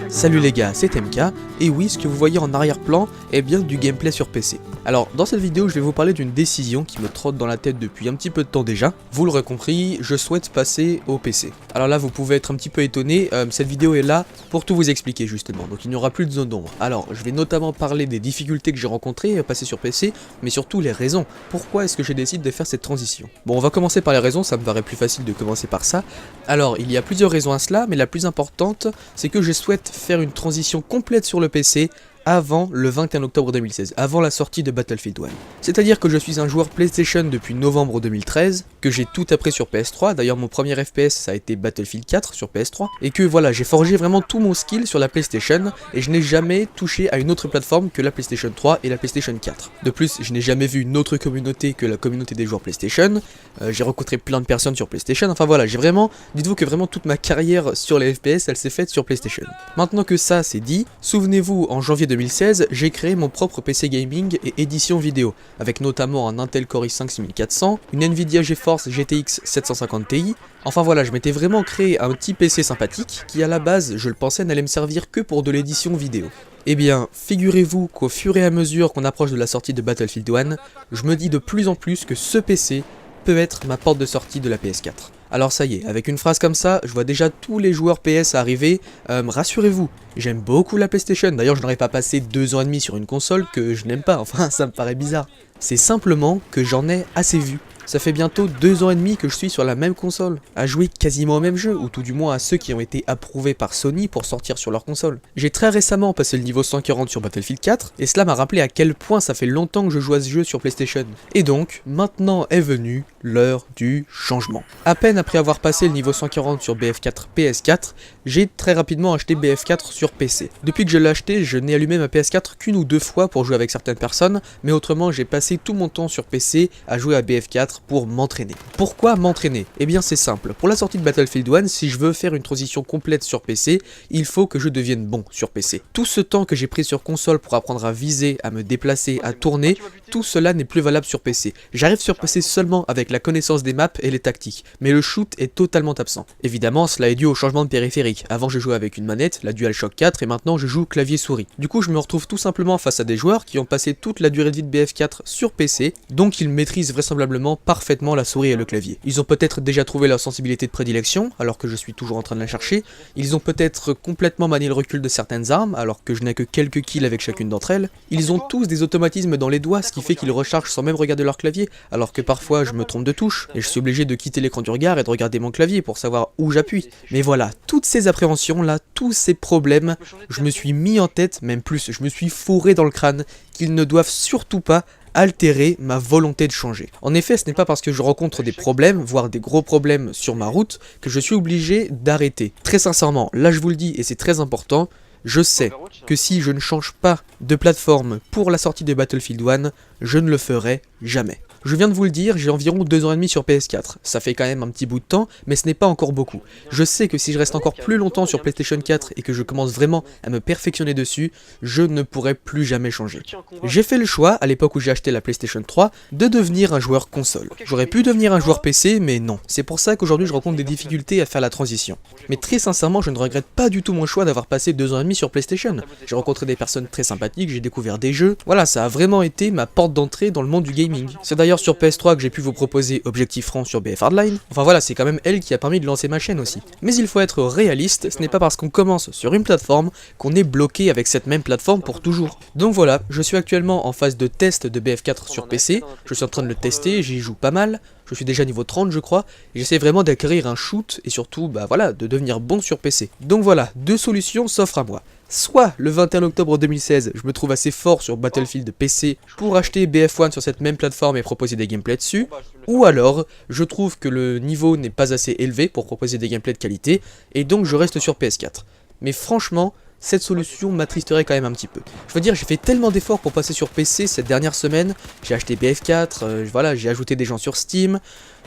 Salut les gars, c'est MK, et oui, ce que vous voyez en arrière-plan est bien du gameplay sur PC. Alors, dans cette vidéo, je vais vous parler d'une décision qui me trotte dans la tête depuis un petit peu de temps déjà. Vous l'aurez compris, je souhaite passer au PC. Alors là, vous pouvez être un petit peu étonné, cette vidéo est là pour tout vous expliquer justement, donc il n'y aura plus de zone d'ombre. Alors, je vais notamment parler des difficultés que j'ai rencontrées à passer sur PC, mais surtout les raisons. Pourquoi est-ce que je décide de faire cette transition? Bon, on va commencer par les raisons, ça me paraît plus facile de commencer par ça. Alors, il y a plusieurs raisons à cela, mais la plus importante, c'est que je souhaite faire une transition complète sur le PC avant le 21 octobre 2016, avant la sortie de Battlefield 1. C'est-à-dire que je suis un joueur PlayStation depuis novembre 2013, que j'ai tout appris sur PS3, d'ailleurs mon premier FPS ça a été Battlefield 4 sur PS3, et que voilà, j'ai forgé vraiment tout mon skill sur la PlayStation, et je n'ai jamais touché à une autre plateforme que la PlayStation 3 et la PlayStation 4. De plus, je n'ai jamais vu une autre communauté que la communauté des joueurs PlayStation, j'ai rencontré plein de personnes sur PlayStation, enfin voilà, j'ai vraiment, dites-vous que vraiment toute ma carrière sur les FPS, elle s'est faite sur PlayStation. Maintenant que ça c'est dit, souvenez-vous, en janvier 2016, j'ai créé mon propre PC gaming et édition vidéo, avec notamment un Intel Core i5 6400, une Nvidia GeForce GTX 750 Ti, enfin voilà, je m'étais vraiment créé un petit PC sympathique, qui à la base, je le pensais, n'allait me servir que pour de l'édition vidéo. Eh bien, figurez-vous qu'au fur et à mesure qu'on approche de la sortie de Battlefield 1, je me dis de plus en plus que ce PC peut être ma porte de sortie de la PS4. Alors ça y est, avec une phrase comme ça, je vois déjà tous les joueurs PS arriver, rassurez-vous, j'aime beaucoup la PlayStation, d'ailleurs je n'aurais pas passé 2 ans et demi sur une console que je n'aime pas, enfin ça me paraît bizarre. C'est simplement que j'en ai assez vu. Ça fait bientôt 2 ans et demi que je suis sur la même console, à jouer quasiment au même jeu, ou tout du moins à ceux qui ont été approuvés par Sony pour sortir sur leur console. J'ai très récemment passé le niveau 140 sur Battlefield 4, et cela m'a rappelé à quel point ça fait longtemps que je joue à ce jeu sur PlayStation. Et donc, maintenant est venue l'heure du changement. À peine après avoir passé le niveau 140 sur BF4 PS4, j'ai très rapidement acheté BF4 sur PC. Depuis que je l'ai acheté, je n'ai allumé ma PS4 qu'une ou 2 fois pour jouer avec certaines personnes, mais autrement j'ai passé tout mon temps sur PC à jouer à BF4 pour m'entraîner. Pourquoi m'entraîner? Eh bien c'est simple, pour la sortie de Battlefield 1, si je veux faire une transition complète sur PC, il faut que je devienne bon sur PC. Tout ce temps que j'ai pris sur console pour apprendre à viser, à me déplacer, à tourner, tout cela n'est plus valable sur PC. J'arrive sur PC seulement avec la connaissance des maps et les tactiques, mais le shoot est totalement absent. Évidemment, cela est dû au changement de périphérique. Avant je jouais avec une manette, la DualShock 4, et maintenant je joue clavier-souris. Du coup je me retrouve tout simplement face à des joueurs qui ont passé toute la durée de vie de BF4 sur PC, donc ils maîtrisent vraisemblablement parfaitement la souris et le clavier. Ils ont peut-être déjà trouvé leur sensibilité de prédilection, alors que je suis toujours en train de la chercher. Ils ont peut-être complètement manié le recul de certaines armes, alors que je n'ai que quelques kills avec chacune d'entre elles. Ils ont tous des automatismes dans les doigts, ce qui fait qu'ils rechargent sans même regarder leur clavier, alors que parfois je me trompe de touche, et je suis obligé de quitter l'écran du regard et de regarder mon clavier pour savoir où j'appuie. Mais voilà, toutes ces appréhensions là, tous ces problèmes, je me suis mis en tête, même plus, je me suis fourré dans le crâne, qu'ils ne doivent surtout pas altérer ma volonté de changer. En effet, ce n'est pas parce que je rencontre des problèmes, voire des gros problèmes sur ma route, que je suis obligé d'arrêter. Très sincèrement, là je vous le dis et c'est très important, je sais que si je ne change pas de plateforme pour la sortie de Battlefield 1, je ne le ferai jamais. Je viens de vous le dire, j'ai environ 2 ans et demi sur PS4, ça fait quand même un petit bout de temps, mais ce n'est pas encore beaucoup. Je sais que si je reste encore plus longtemps sur PlayStation 4 et que je commence vraiment à me perfectionner dessus, je ne pourrai plus jamais changer. J'ai fait le choix, à l'époque où j'ai acheté la PlayStation 3, de devenir un joueur console. J'aurais pu devenir un joueur PC, mais non. C'est pour ça qu'aujourd'hui je rencontre des difficultés à faire la transition. Mais très sincèrement, je ne regrette pas du tout mon choix d'avoir passé 2 ans et demi sur PlayStation. J'ai rencontré des personnes très sympathiques, j'ai découvert des jeux, voilà, ça a vraiment été ma porte d'entrée dans le monde du gaming. C'est d'ailleurs sur PS3 que j'ai pu vous proposer Objectif Franc sur BF Hardline. Enfin voilà, c'est quand même elle qui a permis de lancer ma chaîne aussi. Mais il faut être réaliste, ce n'est pas parce qu'on commence sur une plateforme qu'on est bloqué avec cette même plateforme pour toujours. Donc voilà, je suis actuellement en phase de test de BF4 sur PC, je suis en train de le tester, j'y joue pas mal, je suis déjà niveau 30 je crois, et j'essaie vraiment d'acquérir un shoot et surtout, bah voilà, de devenir bon sur PC. Donc voilà, 2 solutions s'offrent à moi. Soit le 21 octobre 2016, je me trouve assez fort sur Battlefield PC pour acheter BF1 sur cette même plateforme et proposer des gameplays dessus, ou alors je trouve que le niveau n'est pas assez élevé pour proposer des gameplays de qualité, et donc je reste sur PS4. Mais franchement, cette solution m'attristerait quand même un petit peu. Je veux dire, j'ai fait tellement d'efforts pour passer sur PC cette dernière semaine, j'ai acheté BF4, voilà, j'ai ajouté des gens sur Steam,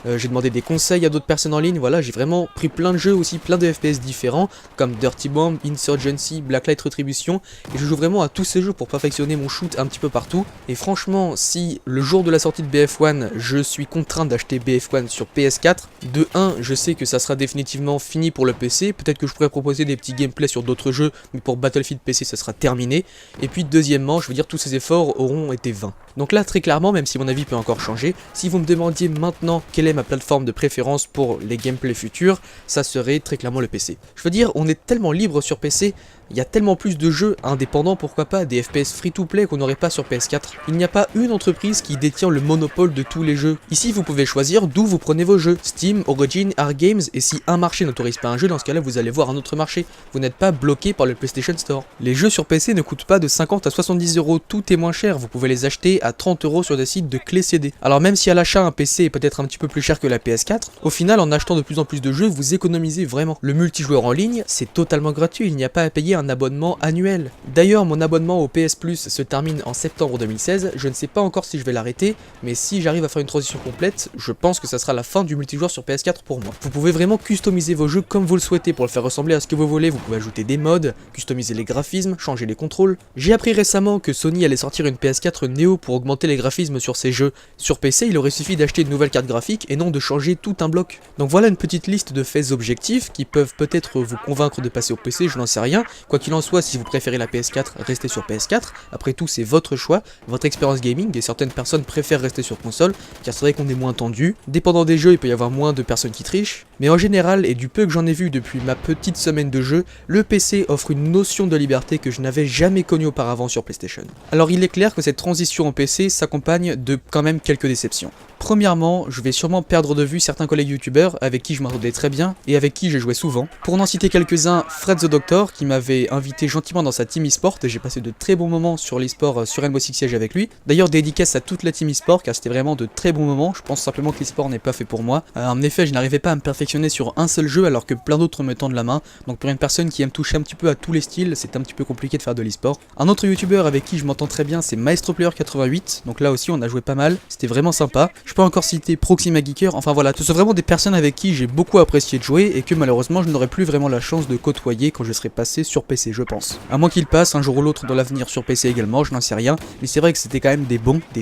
j'ai demandé des conseils à d'autres personnes en ligne, voilà, j'ai vraiment pris plein de jeux aussi, plein de FPS différents, comme Dirty Bomb, Insurgency, Blacklight Retribution, et je joue vraiment à tous ces jeux pour perfectionner mon shoot un petit peu partout, et franchement, si le jour de la sortie de BF1, je suis contraint d'acheter BF1 sur PS4, de 1, je sais que ça sera définitivement fini pour le PC, peut-être que je pourrais proposer des petits gameplays sur d'autres jeux, mais pour Battlefield PC ça sera terminé, et puis deuxièmement, je veux dire tous ces efforts auront été vains. Donc là très clairement, même si mon avis peut encore changer, si vous me demandiez maintenant quelle est ma plateforme de préférence pour les gameplays futurs, ça serait très clairement le PC. Je veux dire, on est tellement libre sur PC, il y a tellement plus de jeux indépendants, pourquoi pas, des FPS free-to-play qu'on n'aurait pas sur PS4. Il n'y a pas une entreprise qui détient le monopole de tous les jeux. Ici, vous pouvez choisir d'où vous prenez vos jeux. Steam, Origin, Arc Games, et si un marché n'autorise pas un jeu, dans ce cas-là, vous allez voir un autre marché. Vous n'êtes pas bloqué par le PlayStation Store. Les jeux sur PC ne coûtent pas de 50 à 70 euros, tout est moins cher. Vous pouvez les acheter à 30 euros sur des sites de clés CD. Alors même si à l'achat, un PC est peut-être un petit peu plus cher que la PS4, au final, en achetant de plus en plus de jeux, vous économisez vraiment. Le multijoueur en ligne, c'est totalement gratuit, il n'y a pas à payer un abonnement annuel. D'ailleurs, mon abonnement au PS Plus se termine en septembre 2016, je ne sais pas encore si je vais l'arrêter, mais si j'arrive à faire une transition complète, je pense que ça sera la fin du multijoueur sur PS4 pour moi. Vous pouvez vraiment customiser vos jeux comme vous le souhaitez pour le faire ressembler à ce que vous voulez, vous pouvez ajouter des mods, customiser les graphismes, changer les contrôles. J'ai appris récemment que Sony allait sortir une PS4 Neo pour augmenter les graphismes sur ses jeux. Sur PC, il aurait suffi d'acheter une nouvelle carte graphique et non de changer tout un bloc. Donc voilà une petite liste de faits objectifs qui peuvent peut-être vous convaincre de passer au PC, je n'en sais rien. Quoi qu'il en soit, si vous préférez la PS4, restez sur PS4. Après tout, c'est votre choix, votre expérience gaming, et certaines personnes préfèrent rester sur console, car c'est vrai qu'on est moins tendu. Dépendant des jeux, il peut y avoir moins de personnes qui trichent. Mais en général, et du peu que j'en ai vu depuis ma petite semaine de jeu, le PC offre une notion de liberté que je n'avais jamais connue auparavant sur PlayStation. Alors il est clair que cette transition au PC s'accompagne de quand même quelques déceptions. Premièrement, je vais sûrement perdre de vue certains collègues youtubeurs avec qui je m'entendais très bien et avec qui je jouais souvent. Pour n'en citer quelques-uns, Fred the Doctor qui m'avait invité gentiment dans sa team e-sport et j'ai passé de très bons moments sur l'e-sport sur Rainbow Six Siege avec lui. D'ailleurs dédicace à toute la team e-sport car c'était vraiment de très bons moments, je pense simplement que l'e-sport n'est pas fait pour moi. En effet, je n'arrivais pas à me perfectionner sur un seul jeu alors que plein d'autres me tendent la main, donc pour une personne qui aime toucher un petit peu à tous les styles, c'est un petit peu compliqué de faire de l'e-sport. Un autre youtubeur avec qui je m'entends très bien c'est MaestroPlayer88, donc là aussi on a joué pas mal, c'était vraiment sympa. Je peux encore citer Proxima Geeker, enfin voilà, ce sont vraiment des personnes avec qui j'ai beaucoup apprécié de jouer et que malheureusement je n'aurai plus vraiment la chance de côtoyer quand je serai passé sur PC, je pense. À moins qu'il passe un jour ou l'autre dans l'avenir sur PC également, je n'en sais rien, mais c'est vrai que c'était quand même des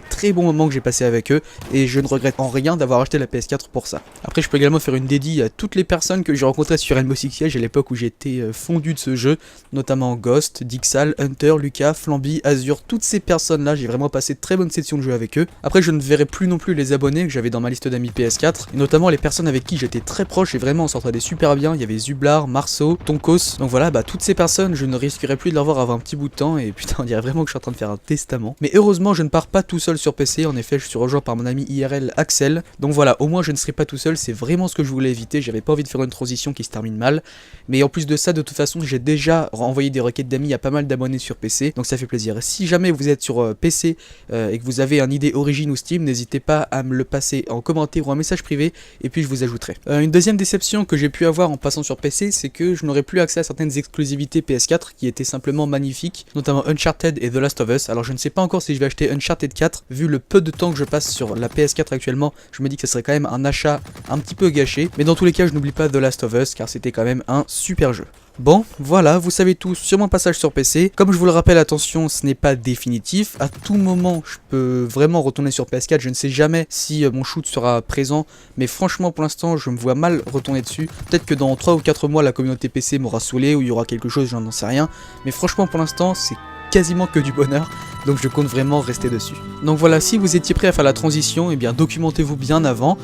très bons moments que j'ai passé avec eux et je ne regrette en rien d'avoir acheté la PS4 pour ça. Après je peux également faire une dédie à toutes les personnes que j'ai rencontrées sur Rainbow Six Siege à l'époque où j'étais fondu de ce jeu, notamment Ghost, Dixal, Hunter, Lucas, Flamby, Azure, toutes ces personnes là, j'ai vraiment passé de très bonnes sessions de jeu avec eux. Après je ne verrai plus non plus les abonnés que j'avais dans ma liste d'amis PS4, et notamment les personnes avec qui j'étais très proche et vraiment on s'entendait super bien, il y avait Zublar, Marceau, Tonkos, donc voilà, toutes ces personnes je ne risquerais plus de les revoir avant un petit bout de temps et putain on dirait vraiment que je suis en train de faire un testament. Mais heureusement je ne pars pas tout seul sur PC, en effet je suis rejoint par mon ami IRL Axel, donc voilà, au moins je ne serai pas tout seul, c'est vraiment ce que je voulais éviter, j'avais pas envie de faire une transition qui se termine mal, mais en plus de ça de toute façon j'ai déjà envoyé des requêtes d'amis à pas mal d'abonnés sur PC, donc ça fait plaisir. Et si jamais vous êtes sur PC et que vous avez un ID Origin ou Steam, n'hésitez pas à me le passer en commentaire ou un message privé et puis je vous ajouterai. Une deuxième déception que j'ai pu avoir en passant sur PC, c'est que je n'aurais plus accès à certaines exclusivités PS4 qui étaient simplement magnifiques, notamment Uncharted et The Last of Us. Alors je ne sais pas encore si je vais acheter Uncharted 4, vu le peu de temps que je passe sur la PS4 actuellement, je me dis que ce serait quand même un achat un petit peu gâché, mais dans tous les cas je n'oublie pas The Last of Us car c'était quand même un super jeu. Bon, voilà, vous savez tout sur mon passage sur PC. Comme je vous le rappelle, attention, ce n'est pas définitif. À tout moment, je peux vraiment retourner sur PS4. Je ne sais jamais si mon shoot sera présent. Mais franchement, pour l'instant, je me vois mal retourner dessus. Peut-être que dans 3 ou 4 mois, la communauté PC m'aura saoulé ou il y aura quelque chose, j'en sais rien. Mais franchement, pour l'instant, c'est quasiment que du bonheur, donc je compte vraiment rester dessus. Donc voilà, si vous étiez prêt à faire la transition, eh bien documentez-vous bien avant,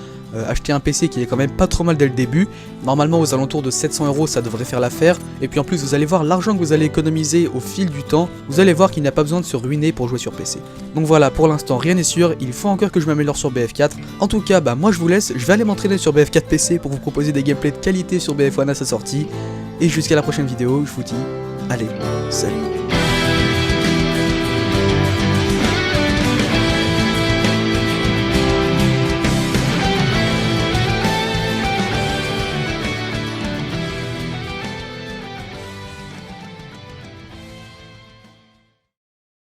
achetez un PC qui est quand même pas trop mal dès le début, normalement aux alentours de 700 € ça devrait faire l'affaire, et puis en plus vous allez voir l'argent que vous allez économiser au fil du temps, vous allez voir qu'il n'y a pas besoin de se ruiner pour jouer sur PC. Donc voilà, pour l'instant rien n'est sûr, il faut encore que je m'améliore sur BF4, en tout cas moi je vous laisse, je vais aller m'entraîner sur BF4 PC pour vous proposer des gameplays de qualité sur BF1 à sa sortie, et jusqu'à la prochaine vidéo, je vous dis, allez, salut.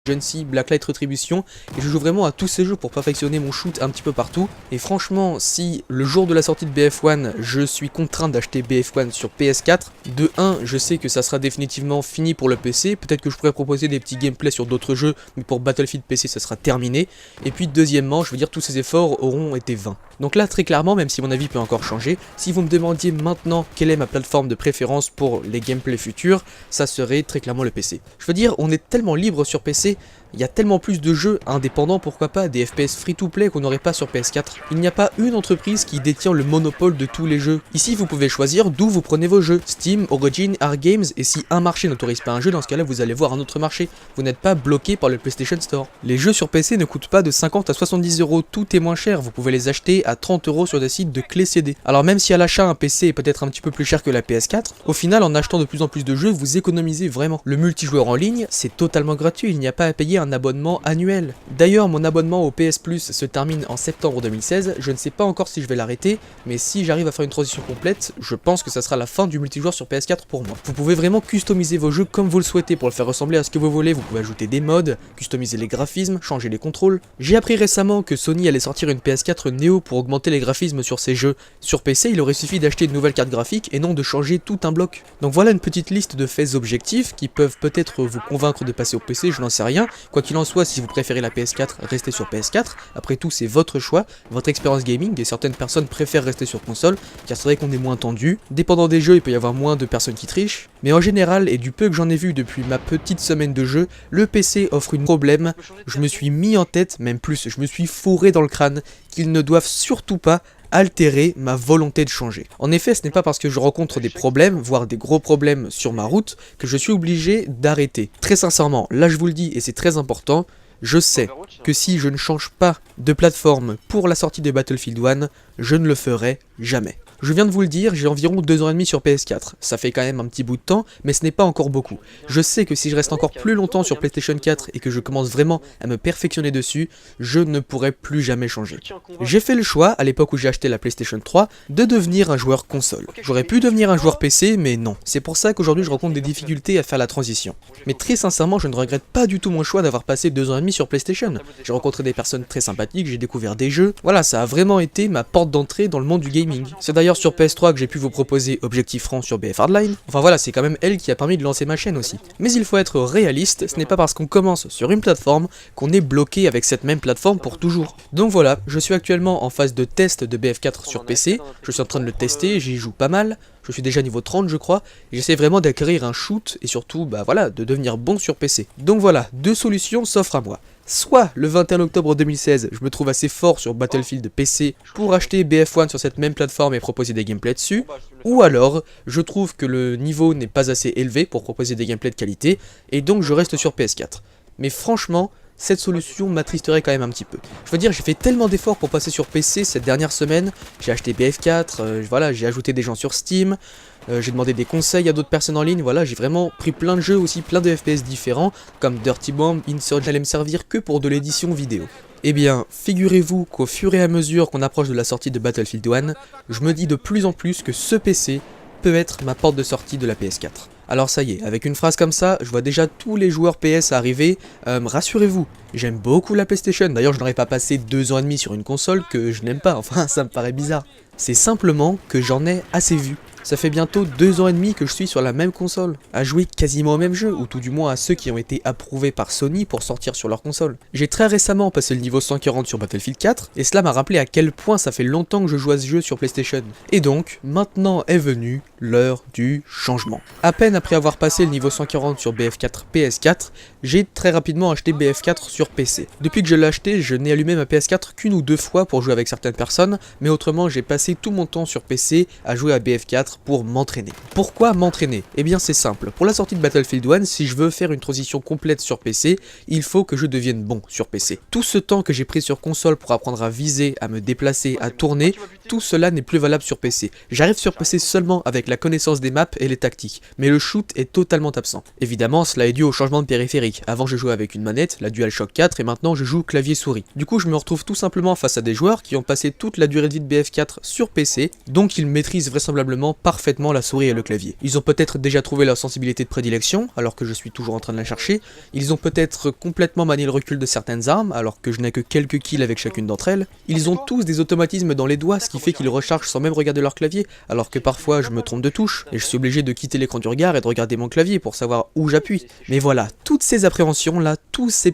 Agency, Blacklight Retribution, et je joue vraiment à tous ces jeux pour perfectionner mon shoot un petit peu partout. Et franchement, si le jour de la sortie de BF1, je suis contraint d'acheter BF1 sur PS4, de 1, je sais que ça sera définitivement fini pour le PC, peut-être que je pourrais proposer des petits gameplays sur d'autres jeux, mais pour Battlefield PC ça sera terminé. Et puis deuxièmement, je veux dire, tous ces efforts auront été vains. Donc là, très clairement, même si mon avis peut encore changer, si vous me demandiez maintenant quelle est ma plateforme de préférence pour les gameplays futurs, ça serait très clairement le PC. Je veux dire, on est tellement libre sur PC, il y a tellement plus de jeux indépendants, pourquoi pas, des FPS free-to-play qu'on n'aurait pas sur PS4. Il n'y a pas une entreprise qui détient le monopole de tous les jeux. Ici, vous pouvez choisir d'où vous prenez vos jeux, Steam, Origin, ArcGames, et si un marché n'autorise pas un jeu, dans ce cas-là, vous allez voir un autre marché. Vous n'êtes pas bloqué par le PlayStation Store. Les jeux sur PC ne coûtent pas de 50 à 70 €, tout est moins cher, vous pouvez les acheter à 30 € sur des sites de clés CD. Alors même si à l'achat, un PC est peut-être un petit peu plus cher que la PS4, au final, en achetant de plus en plus de jeux, vous économisez vraiment. Le multijoueur en ligne, c'est totalement gratuit, il n'y a pas à payer un abonnement annuel. D'ailleurs, mon abonnement au PS Plus se termine en septembre 2016, je ne sais pas encore si je vais l'arrêter, mais si j'arrive à faire une transition complète, je pense que ça sera la fin du multijoueur sur PS4 pour moi. Vous pouvez vraiment customiser vos jeux comme vous le souhaitez pour le faire ressembler à ce que vous voulez, vous pouvez ajouter des mods, customiser les graphismes, changer les contrôles. J'ai appris récemment que Sony allait sortir une PS4 Neo pour augmenter les graphismes sur ses jeux. Sur PC, il aurait suffi d'acheter une nouvelle carte graphique et non de changer tout un bloc. Donc voilà une petite liste de faits objectifs qui peuvent peut-être vous convaincre de passer au PC, je n'en sais rien. Quoi qu'il en soit, si vous préférez la PS4, restez sur PS4. Après tout, c'est votre choix, votre expérience gaming, et certaines personnes préfèrent rester sur console, car c'est vrai qu'on est moins tendu. Dépendant des jeux, il peut y avoir moins de personnes qui trichent. Mais en général, et du peu que j'en ai vu depuis ma petite semaine de jeu, le PC offre un problème. Je me suis mis en tête, même plus, je me suis fourré dans le crâne, qu'ils ne doivent surtout pas altérer ma volonté de changer. En effet, ce n'est pas parce que je rencontre des problèmes, voire des gros problèmes sur ma route, que je suis obligé d'arrêter. Très sincèrement, là je vous le dis, et c'est très important, je sais que si je ne change pas de plateforme pour la sortie de Battlefield 1, je ne le ferai jamais. Je viens de vous le dire, j'ai environ 2 ans et demi sur PS4. Ça fait quand même un petit bout de temps, mais ce n'est pas encore beaucoup. Je sais que si je reste encore plus longtemps sur PlayStation 4 et que je commence vraiment à me perfectionner dessus, je ne pourrai plus jamais changer. J'ai fait le choix, à l'époque où j'ai acheté la PlayStation 3, de devenir un joueur console. J'aurais pu devenir un joueur PC, mais non. C'est pour ça qu'aujourd'hui je rencontre des difficultés à faire la transition. Mais très sincèrement, je ne regrette pas du tout mon choix d'avoir passé 2 ans et demi sur PlayStation. J'ai rencontré des personnes très sympathiques, j'ai découvert des jeux. Voilà, ça a vraiment été ma porte d'entrée dans le monde du gaming. C'est d'ailleurs sur PS3 que j'ai pu vous proposer Objectif Franc sur BF Hardline. Enfin voilà, c'est quand même elle qui a permis de lancer ma chaîne aussi. Mais il faut être réaliste, ce n'est pas parce qu'on commence sur une plateforme qu'on est bloqué avec cette même plateforme pour toujours. Donc voilà, je suis actuellement en phase de test de BF4 sur PC, je suis en train de le tester, j'y joue pas mal. Je suis déjà niveau 30 je crois, et j'essaie vraiment d'acquérir un shoot et surtout, bah voilà, de devenir bon sur PC. Donc voilà, deux solutions s'offrent à moi. Soit le 21 octobre 2016, je me trouve assez fort sur Battlefield PC pour acheter BF1 sur cette même plateforme et proposer des gameplays dessus, ou alors je trouve que le niveau n'est pas assez élevé pour proposer des gameplays de qualité, et donc je reste sur PS4. Mais franchement, cette solution m'attristerait quand même un petit peu. Je veux dire, j'ai fait tellement d'efforts pour passer sur PC cette dernière semaine, j'ai acheté BF4, voilà, j'ai ajouté des gens sur Steam, j'ai demandé des conseils à d'autres personnes en ligne, voilà, j'ai vraiment pris plein de jeux aussi, plein de FPS différents, comme Dirty Bomb, Insurge, n'allait me servir que pour de l'édition vidéo. Eh bien, figurez-vous qu'au fur et à mesure qu'on approche de la sortie de Battlefield 1, je me dis de plus en plus que ce PC peut être ma porte de sortie de la PS4. Alors ça y est, avec une phrase comme ça, je vois déjà tous les joueurs PS arriver, rassurez-vous, j'aime beaucoup la PlayStation, d'ailleurs je n'aurais pas passé 2 ans et demi sur une console que je n'aime pas, enfin ça me paraît bizarre. C'est simplement que j'en ai assez vu. Ça fait bientôt 2 ans et demi que je suis sur la même console, à jouer quasiment au même jeu, ou tout du moins à ceux qui ont été approuvés par Sony pour sortir sur leur console. J'ai très récemment passé le niveau 140 sur Battlefield 4, et cela m'a rappelé à quel point ça fait longtemps que je joue à ce jeu sur PlayStation. Et donc, maintenant est venue l'heure du changement. À peine après avoir passé le niveau 140 sur BF4 PS4, j'ai très rapidement acheté BF4 sur PC. Depuis que je l'ai acheté, je n'ai allumé ma PS4 qu'une ou deux fois pour jouer avec certaines personnes, mais autrement j'ai passé tout mon temps sur PC à jouer à BF4 pour m'entraîner. Pourquoi m'entraîner? Eh bien c'est simple, pour la sortie de Battlefield 1, si je veux faire une transition complète sur PC, il faut que je devienne bon sur PC. Tout ce temps que j'ai pris sur console pour apprendre à viser, à me déplacer, à tourner, tout cela n'est plus valable sur PC. J'arrive sur PC seulement avec la connaissance des maps et les tactiques, mais le shoot est totalement absent. Évidemment, cela est dû au changement de périphérique. Avant je jouais avec une manette, la DualShock 4, et maintenant je joue clavier-souris. Du coup je me retrouve tout simplement face à des joueurs qui ont passé toute la durée de vie de BF4 sur PC, donc ils maîtrisent vraisemblablement parfaitement la souris et le clavier. Ils ont peut-être déjà trouvé leur sensibilité de prédilection, alors que je suis toujours en train de la chercher. Ils ont peut-être complètement manié le recul de certaines armes, alors que je n'ai que quelques kills avec chacune d'entre elles. Ils ont tous des automatismes dans les doigts, ce qui fait qu'ils rechargent sans même regarder leur clavier, alors que parfois je me trompe de touche, et je suis obligé de quitter l'écran du regard et de regarder mon clavier pour savoir où j'appuie. Mais voilà, toutes ces appréhensions là, tous ces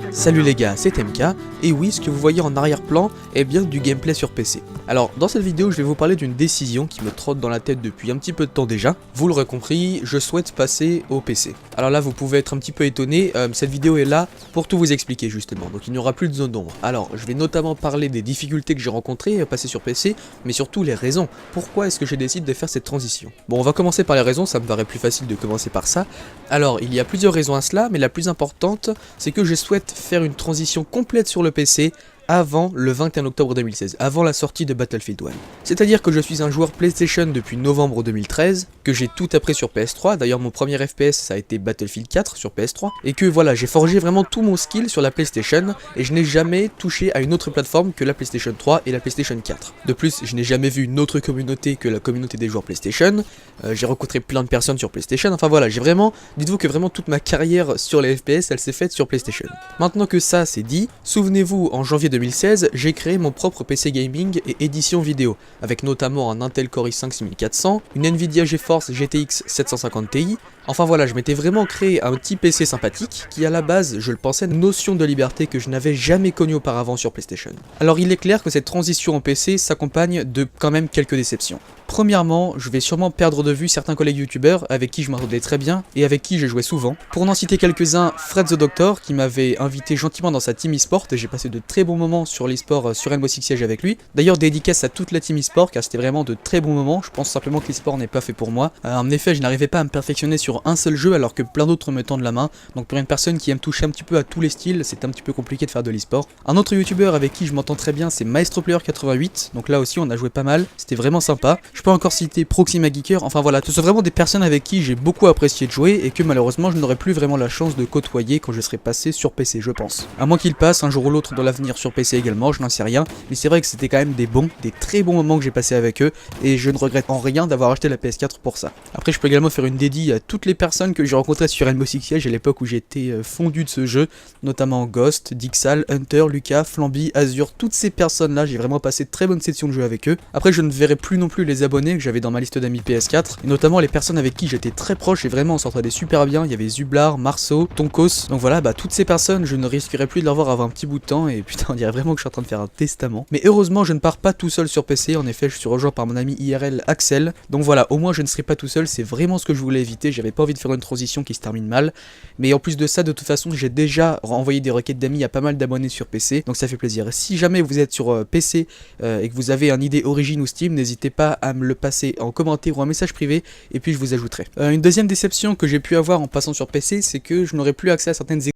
Salut les gars, c'est MK, et oui, ce que vous voyez en arrière-plan est bien du gameplay sur PC. Alors, dans cette vidéo, je vais vous parler d'une décision qui me trotte dans la tête depuis un petit peu de temps déjà. Vous l'aurez compris, je souhaite passer au PC. Alors là, vous pouvez être un petit peu étonné, cette vidéo est là pour tout vous expliquer justement, donc il n'y aura plus de zone d'ombre. Alors, je vais notamment parler des difficultés que j'ai rencontrées à passer sur PC, mais surtout les raisons. Pourquoi est-ce que j'ai décidé de faire cette transition? Bon, on va commencer par les raisons, ça me paraît plus facile de commencer par ça. Alors, il y a plusieurs raisons à cela, mais la plus importante, c'est que je souhaite faire une transition complète sur le PC avant le 21 octobre 2016, avant la sortie de Battlefield 1. C'est-à-dire que je suis un joueur PlayStation depuis novembre 2013, que j'ai tout appris sur PS3, d'ailleurs mon premier FPS ça a été Battlefield 4 sur PS3, et que voilà, j'ai forgé vraiment tout mon skill sur la PlayStation, et je n'ai jamais touché à une autre plateforme que la PlayStation 3 et la PlayStation 4. De plus, je n'ai jamais vu une autre communauté que la communauté des joueurs PlayStation, j'ai rencontré plein de personnes sur PlayStation, enfin voilà, j'ai vraiment, dites-vous que vraiment toute ma carrière sur les FPS, elle s'est faite sur PlayStation. Maintenant que ça c'est dit, souvenez-vous, en janvier 2016, j'ai créé mon propre PC gaming et édition vidéo, avec notamment un Intel Core i5 6400, une Nvidia GeForce GTX 750 Ti, enfin voilà, je m'étais vraiment créé un petit PC sympathique, qui à la base, je le pensais, une notion de liberté que je n'avais jamais connue auparavant sur PlayStation. Alors il est clair que cette transition en PC s'accompagne de quand même quelques déceptions. Premièrement, je vais sûrement perdre de vue certains collègues youtubeurs avec qui je m'entendais très bien et avec qui je jouais souvent. Pour n'en citer quelques-uns, Fred the Doctor qui m'avait invité gentiment dans sa team e-sport et j'ai passé de très bons moments sur l'e-sport sur Rainbow Six Siege avec lui. D'ailleurs dédicace à toute la team e-sport car c'était vraiment de très bons moments, je pense simplement que l'e-sport n'est pas fait pour moi. En effet je n'arrivais pas à me perfectionner sur un seul jeu alors que plein d'autres me tendent la main, donc pour une personne qui aime toucher un petit peu à tous les styles, c'est un petit peu compliqué de faire de l'e-sport. Un autre youtubeur avec qui je m'entends très bien c'est MaestroPlayer88, donc là aussi on a joué pas mal, c'était vraiment sympa. Je peux encore citer Proxima Geeker, enfin voilà, ce sont vraiment des personnes avec qui j'ai beaucoup apprécié de jouer et que malheureusement je n'aurai plus vraiment la chance de côtoyer quand je serai passé sur PC je pense. À moins qu'il passe un jour ou l'autre dans l'avenir sur PC également, je n'en sais rien, mais c'est vrai que c'était quand même des très bons moments que j'ai passé avec eux et je ne regrette en rien d'avoir acheté la PS4 pour ça. Après je peux également faire une dédie à toutes les personnes que j'ai rencontrées sur Rainbow Six Siege à l'époque où j'étais fondu de ce jeu, notamment Ghost, Dixal, Hunter, Lucas, Flamby, Azure, toutes ces personnes là, j'ai vraiment passé de très bonnes sessions de jeu avec eux. Après je ne verrai plus non plus les abonnés que j'avais dans ma liste d'amis PS4, et notamment les personnes avec qui j'étais très proche et vraiment on s'entendait super bien, il y avait Zublar, Marceau, Tonkos, donc voilà, bah toutes ces personnes je ne risquerais plus de les revoir avant un petit bout de temps et putain on dirait vraiment que je suis en train de faire un testament. Mais heureusement je ne pars pas tout seul sur PC, en effet je suis rejoint par mon ami IRL Axel, donc voilà, au moins je ne serai pas tout seul, c'est vraiment ce que je voulais éviter, j'avais pas envie de faire une transition qui se termine mal, mais en plus de ça de toute façon j'ai déjà envoyé des requêtes d'amis à pas mal d'abonnés sur PC, donc ça fait plaisir. Et si jamais vous êtes sur PC et que vous avez un ID Origin ou Steam, n'hésitez pas à me le passer en commentaire ou un message privé et puis je vous ajouterai. Une deuxième déception que j'ai pu avoir en passant sur PC, c'est que je n'aurai plus accès à certaines